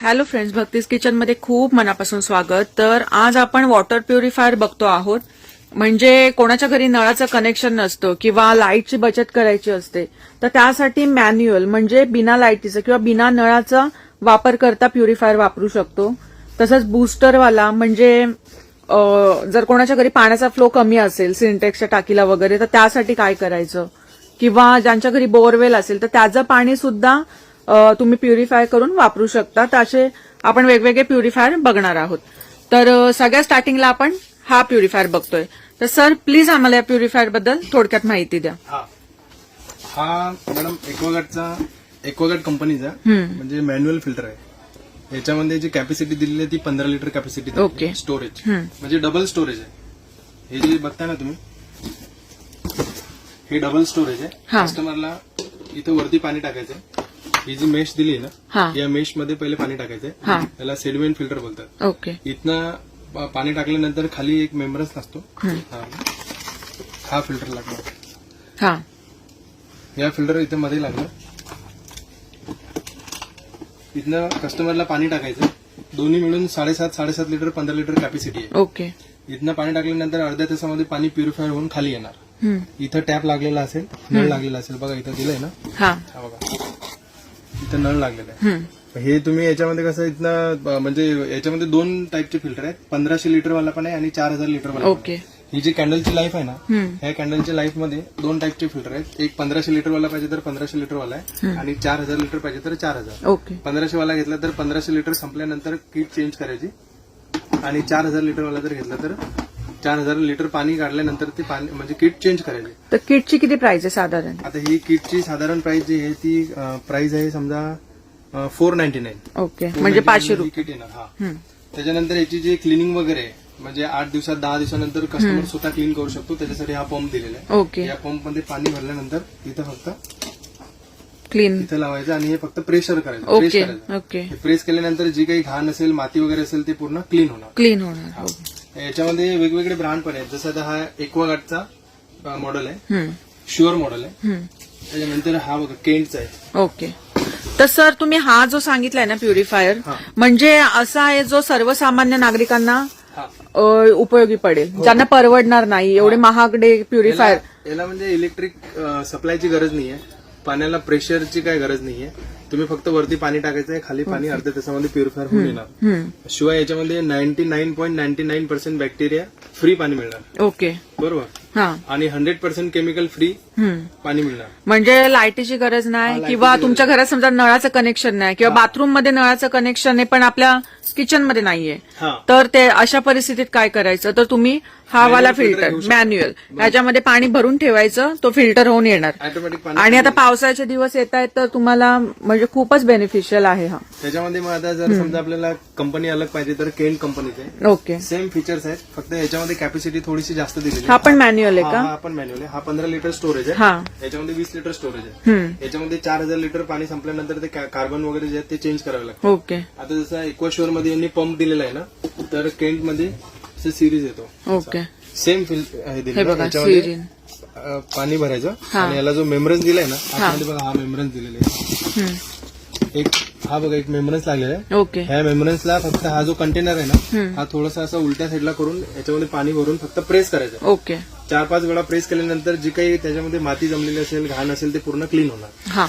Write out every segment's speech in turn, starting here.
Hello friends, भक्तीज kitchen मध्ये खूप मनापासून स्वागत. तर आज आपण वॉटर प्युरिफायर बघतो आहोत. म्हणजे कोणाच्या घरी नळाचं कनेक्शन नसतं किंवा लाईटची बचत करायची असते, तर त्यासाठी मॅन्युअल म्हणजे बिना लाईटीचं किंवा बिना नळाचा वापर करता प्युरिफायर वापरू शकतो. तसंच बुस्टरवाला म्हणजे जर कोणाच्या घरी पाण्याचा फ्लो कमी असेल सिंटेक्सच्या टाकीला वगैरे, तर त्यासाठी काय करायचं, किंवा ज्यांच्या घरी बोरवेल असेल तर त्याचं पाणी सुद्धा तुम्ही प्युरिफाय करून वापरू शकता. तर असे आपण वेगवेगळे प्युरिफायर बघणार आहोत. तर सगळ्या स्टार्टिंगला आपण हा प्युरिफायर बघतोय. तर सर प्लीज आम्हाला या प्युरिफायर बद्दल थोडक्यात माहिती द्या. हा मॅडम एक्वागार्ड कंपनीचा म्हणजे मॅन्युअल फिल्टर आहे. याच्यामध्ये जी कॅपॅसिटी दिलेली आहे ती 15 लिटर कॅपॅसिटी. ओके. स्टोरेज म्हणजे डबल स्टोरेज आहे. हे जे बघताय ना तुम्ही, हे डबल स्टोरेज आहे. कस्टमरला इथं वरती पाणी टाकायचंय. ही जी मेश दिली आहे ना, या मेश मध्ये पहिले पाणी टाकायचंय. त्याला सेडिमेंट फिल्टर बोलतात. ओके. इथनं पाणी टाकल्यानंतर खाली एक मेंबरच असतो, हा फिल्टर लागतो. या फिल्टर इथं मध्ये लागलं. इथनं कस्टमरला पाणी टाकायचं. दोन्ही मिळून 7.5 लिटर 15 लिटर कॅपॅसिटी आहे. ओके. इथनं पाणी टाकल्यानंतर अर्ध्या तासामध्ये पाणी प्युरिफायर होऊन खाली येणार. इथं टॅप लागलेला असेल, नळ लागलेला असेल. बघा इथं दिलंय ना, हा बघा इथं नळ लागलेला आहे. हे तुम्ही याच्यामध्ये कसं इथनं म्हणजे याच्यामध्ये 2 टाईपचे फिल्टर आहेत. 1500 लिटर वाला पण आहे आणि 4000 लिटर वाला. ओके. ही जी कॅन्डलची लाईफ आहे ना, ह्या कॅन्डलच्या लाईफ मध्ये 2 टाईपचे फिल्टर आहेत. एक 1500 लिटर वाला पाहिजे तर 1500 लिटर वाला आहे, आणि 4000 लिटर पाहिजे तर 4000. ओके. 1500 वाला घेतला तर 1500 लिटर संपल्यानंतर किट चेंज करायची, आणि 4000 लिटर वाला जर घेतला तर 4000 लिटर पाणी काढल्यानंतर ते पाणी म्हणजे किट चेंज करायची. तर किटची किती प्राइस आहे साधारण? आता ही किटची साधारण प्राइस जी आहे ती प्राइस आहे समजा 499. ओके. म्हणजे 500 रुपये किट येणार. हा. त्याच्यानंतर याची जी क्लिनिंग वगैरे आहे, म्हणजे 8 दिवसात 10 दिवसानंतर कस्टमर स्वतः क्लीन करू शकतो. त्याच्यासाठी हा पंप दिलेला आहे. ओके. या पंप मध्ये पाणी भरल्यानंतर इथं फक्त क्लीन इथं लावायचं आणि हे फक्त प्रेशर करायचं. Press okay. करायचं. ओके. प्रेस केल्यानंतर जी काही घाण असेल, माती वगैरे असेल, ते पूर्ण क्लीन होणार. क्लीन होणार. याच्यामध्ये वेगवेगळे ब्रँड पण आहेत. जसं आता हा एक्वागार्डचा मॉडेल आहे, शुअर मॉडेल आहे. त्याच्यानंतर हा बघा केंटचा आहे. ओके. तर सर तुम्ही हा जो सांगितलाय ना प्युरिफायर, म्हणजे असा आहे जो सर्वसामान्य नागरिकांना उपयोगी पडेल, ज्यांना परवडणार नाही एवढे महागडे प्युरिफायर. याला म्हणजे इलेक्ट्रिक सप्लायची गरज नाहीये, पाण्याला प्रेशरची काय गरज नाहीये. तुम्ही फक्त वरती पाणी टाकायचंय, खाली पाणी अर्ध्या तासामध्ये प्युरिफायर होऊन येणार. शिवाय याच्यामध्ये 99.99% बॅक्टेरिया फ्री पाणी मिळणार. ओके. बरोबर. आणि 100% केमिकल फ्री पाणी मिळणार. म्हणजे लाईटीची गरज नाही, किंवा तुमच्या घरात समजा नळाचं कनेक्शन नाही, किंवा बाथरूम मध्ये नळाचं कनेक्शन आहे पण आपल्या किचन मध्ये नाहीये, तर ते अशा परिस्थितीत काय करायचं? तर तुम्ही हा वाला फिल्टर मॅन्युअल ह्याच्यामध्ये पाणी भरून ठेवायचं, तो फिल्टर होऊन येणार. ऑटोमॅटिक. आणि आता पावसाचे दिवस येत आहेत तर तुम्हाला म्हणजे खूपच बेनिफिशियल आहे हा. त्याच्यामध्ये मग आता जर समजा आपल्याला कंपनी अलग पाहिजे तर केंट कंपनीचे ओके. सेम फीचर्स आहेत, फक्त याच्यामध्ये कॅपॅसिटी थोडीशी जास्त दिलेली. हा पण मॅन्युअल आहे का? हा पण मॅन्युअल आहे. हा 15 लिटर स्टोरेज आहे. याच्यामध्ये 20 लिटर स्टोरेज आहे. याच्यामध्ये 4000 लिटर पाणी संपल्यानंतर ते कार्बन वगैरे जे आहे ते चेंज करावे लागतं. ओके. आता जसं एक्वाशोर मध्ये यांनी पंप दिलेला आहे ना, तर केंट मध्ये सिरीज येतो. ओके. सेम हे दिलेलं. याच्यामध्ये पाणी भरायचं, आणि याला जो मेम्ब्रेन दिलाय ना, आतमध्ये बघा हा मेम्ब्रेन दिलेला आहे. एक हा बघा एक मेम्ब्रेन्स लागलेला आहे. ओके. ह्या मेम्ब्रेन्सला फक्त हा जो कंटेनर आहे ना, हा थोडासा असं उलट्या साईडला करून याच्यामध्ये पाणी भरून फक्त प्रेस करायचं. ओके. 4-5 वेळा प्रेस केल्यानंतर जी काही त्याच्यामध्ये माती जमलेली असेल, घाण असेल, ते पूर्ण क्लीन होणार. हा.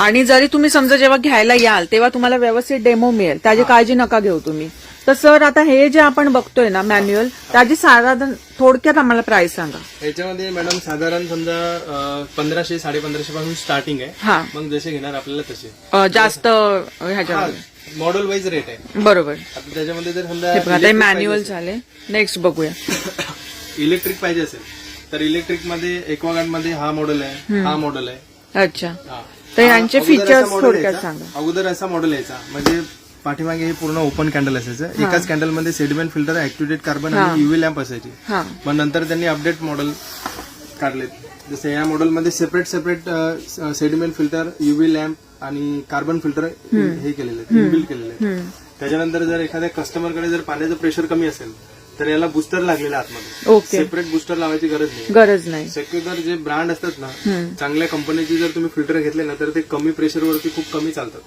आणि जरी तुम्ही समजा जेव्हा घ्यायला याल तेव्हा तुम्हाला व्यवस्थित डेमो मिळेल, त्याची काळजी नका घेऊ तुम्ही. तर सर आता हे जे आपण बघतोय ना मॅन्युअल, त्याची साधारण थोडक्यात आम्हाला प्राइस सांगा. याच्यामध्ये मॅडम साधारण समजा 1500-1550 पासून स्टार्टिंग आहे. मग जसे घेणार आपल्याला तसे जास्त ह्याच्यामध्ये मॉडेल वाईज रेट आहे. बरोबर. आता त्याच्यामध्ये जर समजा मॅन्युअल झाले. नेक्स्ट बघूया. इलेक्ट्रिक पाहिजे असेल तर इलेक्ट्रिक मध्ये एक्वागार्ड मध्ये हा मॉडेल आहे, हा मॉडेल आहे. अच्छा. तर यांचे फीचर्स थोडक्यात सांगा. अगोदर असा मॉडेल यायचा, म्हणजे पाठीमागे हे पूर्ण ओपन कॅन्डल असायचं. एकाच कॅन्डलमध्ये सेडिमेंट फिल्टर, ऍक्टिव्हेटेड कार्बन आणि युव्ही लॅम्प असायची. मग नंतर त्यांनी अपडेट मॉडेल काढलेत. जसं या मॉडेलमध्ये separate sediment filter, UV lamp आणि कार्बन फिल्टर हे केलेले, इनबिल्ट केलेले. त्याच्यानंतर जर एखाद्या कस्टमरकडे जर पाण्याचं प्रेशर कमी असेल तर याला बुस्टर लागलेला आहे आतमध्ये. ओके. सेपरेट बुस्टर लावायची गरज नाही. शक्यतो जे ब्रँड असतात ना, चांगल्या कंपनीचे जर तुम्ही फिल्टर घेतले ना, तर ते कमी प्रेशरवरती खूप कमी चालतात.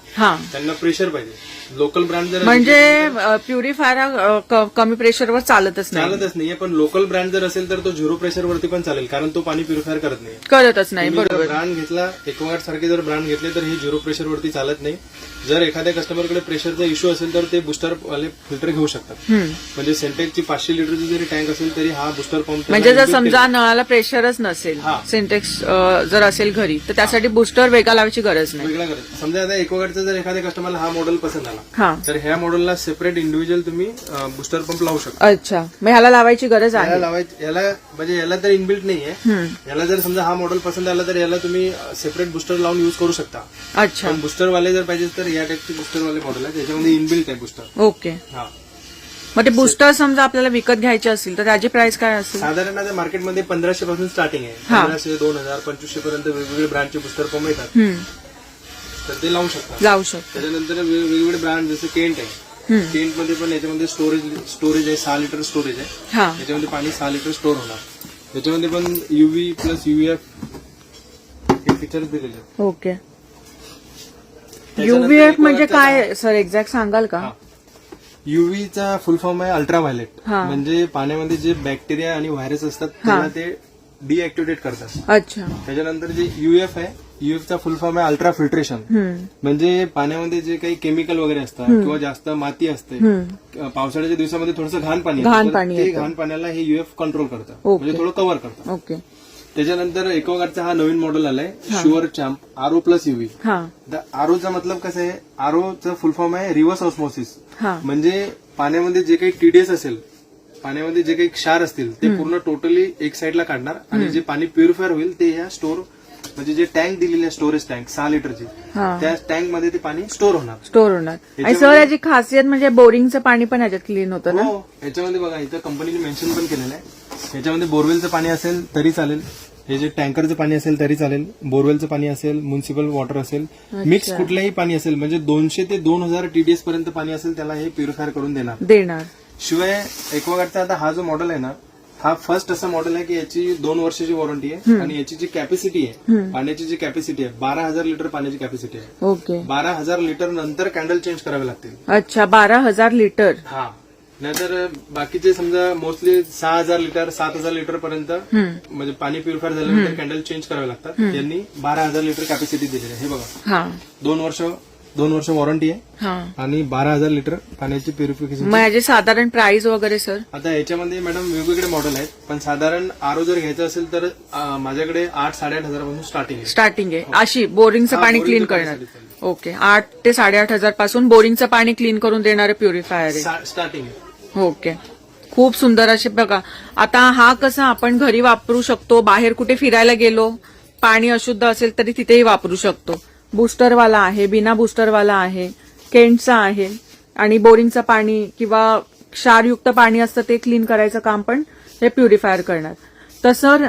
त्यांना प्रेशर पाहिजे. लोकल ब्रँड जर म्हणजे प्युरिफायर कमी प्रेशरवर चालतच नाहीये, पण लोकल ब्रँड जर असेल तर तो 0 प्रेशरवरती पण चालेल, कारण तो पाणी प्युरिफायर करतच नाही. बरोबर. ब्रँड घेतला, एक्वागार्ड सारखे जर ब्रँड घेतले तर हे 0 प्रेशरवरती चालत नाही. जर एखाद्या कस्टमरकडे प्रेशरचा इश्यू असेल तर ते बुस्टर वाले फिल्टर घेऊ शकतात. म्हणजे सेंटेक्सची 500 लिटरची जरी टँक असेल तरी हा बुस्टर पंप, म्हणजे जर समजा नळाला प्रेशरच नसेल, सिंटेक्स जर असेल घरी, तर त्यासाठी बुस्टर वेगळा लावायची गरज नाही. वेगळा गरज. समजा आता एक्वागार्डचा जर एखाद्या कस्टमरला हा मॉडेल पसंत आला, तर ह्या मॉडेलला सेपरेट इंडिव्हिज्युअल तुम्ही बुस्टर पंप लावू शकता. अच्छा, मग ह्याला लावायची गरज आहे? याला म्हणजे याला तर इनबिल्ट नाहीये. याला जर समजा हा मॉडेल पसंत आला तर याला तुम्ही सेपरेट बुस्टर लावून युज करू शकता. अच्छा. पण बुस्टर वाले जर पाहिजे तर या टाईपचे बुस्टर वाले मॉडेल आहे, त्याच्यामध्ये इनबिल्ट आहे बुस्टर. ओके. मग ते बुस्टर समजा आपल्याला विकत घ्यायचे असतील तर त्याची प्राइस काय असेल? साधारण आता मार्केटमध्ये 1500 पासून स्टार्टिंग आहे. 1500, 2000, 2500 पर्यंत वेगवेगळे ब्रँडचे बुस्टर पंप येतात, तर ते लावू शकतात. त्याच्यानंतर वेगवेगळे ब्रँड जसे केंट आहे, केंट मध्ये पण याच्यामध्ये स्टोरेज आहे, 6 लिटर स्टोरेज आहे. याच्यामध्ये पाणी 6 लिटर स्टोर होणार. याच्यामध्ये पण UV प्लस UVF हे फीचर्स दिलेले आहेत. ओके. UVF म्हणजे काय सर, एक्झॅक्ट सांगाल का? UVचा फुल फॉर्म आहे अल्ट्राव्हायलेट. म्हणजे पाण्यामध्ये जे बॅक्टेरिया आणि व्हायरस असतात त्यांना ते डिऍक्टिव्हेट करतात. अच्छा. त्याच्यानंतर जे UF आहे, UFचा फुल फॉर्म आहे अल्ट्रा फिल्ट्रेशन. म्हणजे पाण्यामध्ये जे काही केमिकल वगैरे असतात किंवा जास्त माती असते, पावसाळ्याच्या दिवसामध्ये थोडंसं घाण पाणी, ते घाण पाण्याला हे UF कंट्रोल करतं, म्हणजे थोडं कव्हर करतं. ओके. त्याच्यानंतर एक्वागार्डचा हा नवीन मॉडेल आलाय, sure champ RO plus UV. आरोचा मतलब कसं आहे, आरोचा फुल फॉर्म आहे रिव्हर्स ऑस्मोसिस. म्हणजे पाण्यामध्ये जे काही TDS असेल, पाण्यामध्ये जे काही क्षार असतील ते पूर्ण टोटली एक साईडला काढणार आणि जे पाणी प्युरिफायर होईल ते या स्टोर, म्हणजे जे टँक दिलेली आहे स्टोरेज टँक 6 लिटरची, त्या टँक मध्ये ते पाणी स्टोर होणार. आणि सर याची खासियत म्हणजे बोरिंगचं पाणी पण याच्यात क्लीन होतं ना? हो. याच्यामध्ये बघा, इथं कंपनीने मेन्शन पण केलेलं आहे, याच्यामध्ये बोरवेलचं पाणी असेल तरी चालेल, हे जे टँकरचं पाणी असेल तरी चालेल, बोरवेलचं पाणी असेल, म्युनिसिपल वॉटर असेल, मिक्स कुठलंही पाणी असेल, म्हणजे 200 ते 2000 TDS पर्यंत पाणी असेल त्याला हे प्युरिफायर करून देणार. शिवाय एक्वागार्डचा आता हा जो मॉडेल आहे ना, हा फर्स्ट असा मॉडेल आहे की याची 2 वर्षाची वॉरंटी आहे आणि याची जी कॅपॅसिटी आहे, पाण्याची जी कॅपॅसिटी आहे 12,000 लिटर पाण्याची कॅपॅसिटी आहे. ओके. 12,000 लिटर नंतर कॅन्डल चेंज करावे लागतील. अच्छा, 12,000 लिटर. नाहीतर बाकीचे समजा मोस्टली 6,000 लिटर 7,000 लिटर पर्यंत म्हणजे पाणी प्युरिफायर झाल्यानंतर कॅन्डल चेंज करावे लागतात. यांनी 12,000 लिटर कॅपॅसिटी दिलेली आहे. हे बघा, 2 वर्ष वॉरंटी आहे आणि 12,000 लिटर पाण्याची प्युरिफिकेशन. मग याची साधारण प्राइस वगैरे सर? आता याच्यामध्ये मॅडम वेगवेगळे मॉडेल आहेत, पण साधारण RO जर घ्यायचं असेल तर माझ्याकडे 8-8,500 पासून स्टार्टिंग आहे. अशी बोरिंगचं पाणी क्लीन करणार. ओके. 8 ते 8,500 पासून बोरिंगचं पाणी क्लीन करून देणारे प्युरिफायर आहे स्टार्टिंग. ओके. खूप सुंदर असे बघा. आता हा कसा आपण घरी वापरू शकतो, बाहेर कुठे फिरायला गेलो, पाणी अशुद्ध असेल तरी तिथेही वापरू शकतो. बुस्टरवाला आहे, बिना बुस्टरवाला आहे, केंटचा आहे आणि बोरिंगचं पाणी किंवा क्षारयुक्त पाणी असतं ते क्लीन करायचं काम पण हे प्युरिफायर करणार. तर सर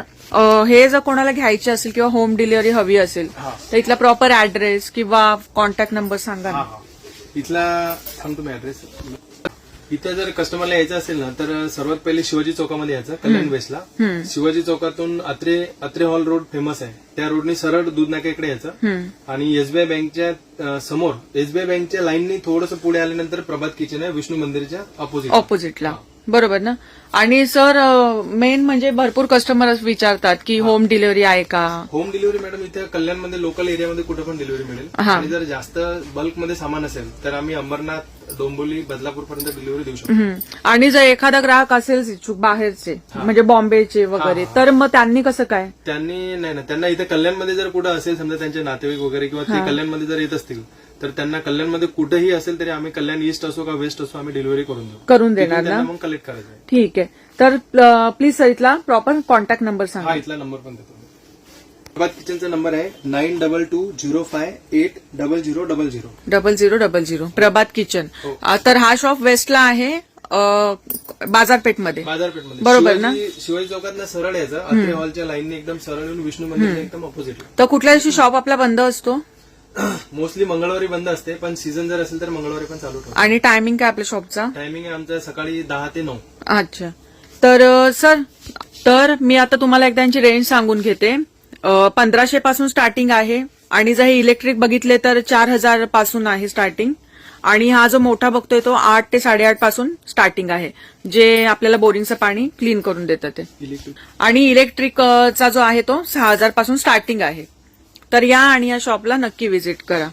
हे जर कोणाला घ्यायचे असेल किंवा होम डिलिव्हरी हवी असेल तर इथला प्रॉपर ऍड्रेस किंवा कॉन्टॅक्ट नंबर सांगा ना. इथला सांगतो मी ऍड्रेस. इथं जर कस्टमरला यायचं असेल ना तर सर्वात पहिले शिवाजी चौकामध्ये यायचं, कल्याण वेस्टला. शिवाजी चौकातून अत्रे हॉल रोड फेमस आहे, त्या रोडनी सरळ दूध नाक्याकडे यायचं आणि SBI बँकच्या समोर, SBI बँकच्या लाईननी थोडंसं पुढे आल्यानंतर प्रभात किचन आहे, विष्णू मंदिरच्या ऑपोजिटला. बरोबर ना? आणि सर मेन म्हणजे भरपूर कस्टमर विचारतात की होम डिलिव्हरी आहे का? होम डिलिव्हरी मॅडम इथे कल्याणमध्ये लोकल एरियामध्ये कुठे पण डिलिव्हरी मिळेल. आणि जर जास्त बल्कमध्ये सामान असेल तर आम्ही अंबरनाथ, डोंबिवली, बदलापूर पर्यंत डिलिव्हरी देऊ शकतो. आणि जर एखादा ग्राहक असेल इच्छुक बाहेरचे म्हणजे बॉम्बेचे वगैरे तर मग त्यांनी कसं काय? त्यांनी नाही ना, त्यांना इथे कल्याणमध्ये जर कुठं असेल समजा त्यांचे नातेवाईक वगैरे किंवा ते कल्याणमध्ये जर येत असतील तर त्यांना कल्याणमध्ये कुठेही असेल तरी आम्ही कल्याण ईस्ट असो का वेस्ट असो आम्ही डिलिव्हरी करून देणार ना. मग कलेक्ट करायचं. ठीक आहे. तर प्लीज सर इथला प्रॉपर कॉन्टॅक्ट नंबर सांगा. इथला नंबर पण देतो. प्रभात किचनचा नंबर आहे 9220580000. प्रभात किचन. तर हा शॉप वेस्टला आहे, बाजारपेठमध्ये. बरोबर ना? शिवाजी चौकात सरळ यायचं, अत्रे हॉलच्या लाईनने एकदम सरळ येऊन विष्णू मंदिर एकदम ऑपोजिट. तर कुठल्या दिवशी शॉप आपला बंद असतो? मोस्टली मंगळवारी बंद असते, पण सीझन जर असेल तर मंगळवारी पण चालू ठेवतो. आणि टायमिंग काय आपल्या शॉपचा? टायमिंग आहे आमचं सकाळी 10 ते 9. अच्छा. तर सर, तर मी आता तुम्हाला एकदा यांची रेंज सांगून घेते. 1500 पासून स्टार्टिंग आहे आणि जर हे इलेक्ट्रिक बघितले तर 4000 पासून आहे स्टार्टिंग. आणि हा जो मोठा बघतोय तो 8 ते 8.5 पासून स्टार्टिंग आहे, जे आपल्याला बोरिंगचं पाणी क्लीन करून देतं ते. इलेक्ट्रिक आणि इलेक्ट्रिकचा जो आहे तो 6000 पासून स्टार्टिंग आहे. तर या आणि या शॉपला नक्की व्हिजिट करा.